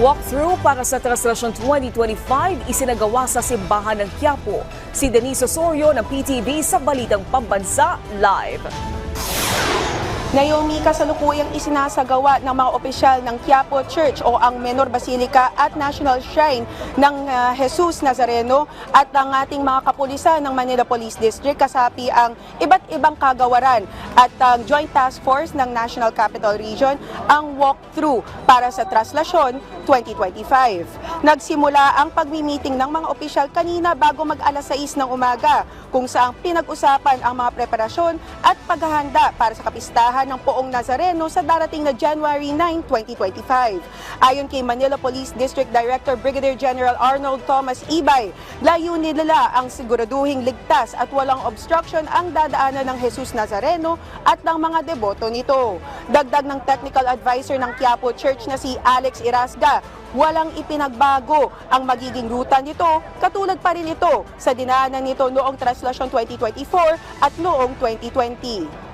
Walkthrough para sa Translasyon 2025 isinagawa sa Simbahan ng Quiapo. Si Denise Osorio ng PTV sa Balitang Pambansa Live. Naomi, kasalukuyang isinasagawa ng mga opisyal ng Quiapo Church o ang Menor Basilica at National Shrine ng Jesus Nazareno at ang ating mga kapulisan ng Manila Police District kasapi ang iba't ibang kagawaran at ang Joint Task Force ng National Capital Region ang walkthrough para sa Translasyon 2025. Nagsimula ang pagmi-meeting ng mga opisyal kanina bago mag-alas 6 ng umaga kung saan pinag-usapan ang mga preparasyon at paghahanda para sa kapistahan ng Poong Nazareno sa darating na January 9, 2025. Ayon kay Manila Police District Director Brigadier General Arnold Thomas Ibay, layunin nila ang siguraduhing ligtas at walang obstruction ang dadaanan ng Jesus Nazareno at ng mga deboto nito. Dagdag ng Technical Advisor ng Quiapo Church na si Alex Irasga, walang ipinagbago ang magiging ruta nito, katulad pa rin ito sa dinaanan nito noong Translasyon 2024 at noong 2020.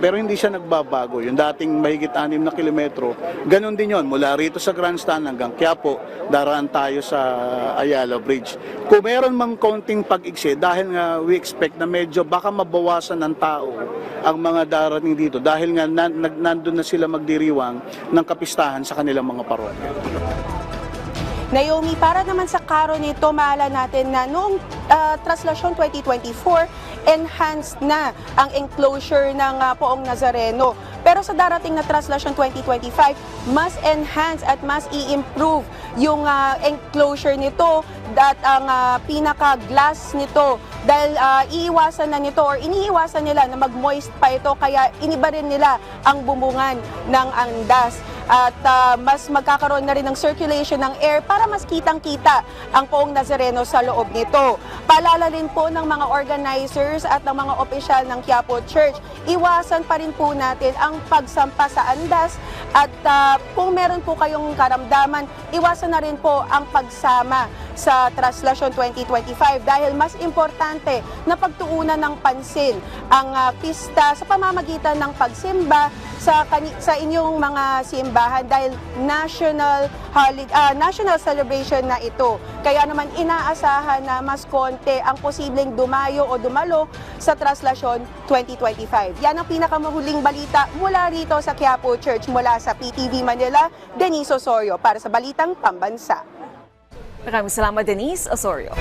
Pero hindi siya nagbabago. Yung dating mahigit 6 na kilometro, ganun din yon. Mula rito sa Grandstand hanggang Quiapo, daraan tayo sa Ayala Bridge. Kung meron mang konting pag-iksi, dahil nga we expect na medyo baka mabawasan ng tao ang mga darating dito dahil nga nandun na sila magdiriwang ng kapistahan sa kanilang mga parokya. Naomi, para naman sa karo nito, maalala natin na noong Translasyon 2024, enhanced na ang enclosure ng Poong Nazareno. Pero sa darating na Translasyon 2025, mas enhance at mas i-improve yung enclosure nito at ang pinaka-glass nito dahil iiwasan na nito or iniiwasan nila na mag-moist pa ito kaya iniba rin nila ang bumbungan ng andas. At mas magkakaroon na rin ng circulation ng air para mas kitang-kita ang Poong Nazareno sa loob nito. Paalala rin po ng mga organizers at ng mga opisyal ng Quiapo Church, iwasan pa rin po natin ang pagsampa sa andas at kung meron po kayong karamdaman, iwasan na rin po ang pagsama sa Translasyon 2025 dahil mas importante na pagtuunan ng pansin ang pista sa pamamagitan ng pagsimba sa inyong mga simbahan dahil national celebration na ito. Kaya naman inaasahan na mas konti ang posibleng dumayo o dumalo sa Translasyon 2025. Yan ang pinakamahuling balita mula rito sa Quiapo Church mula sa PTV Manila, Denise Osorio para sa Balitang Pambansa. Maraming salamat, Denise Osorio.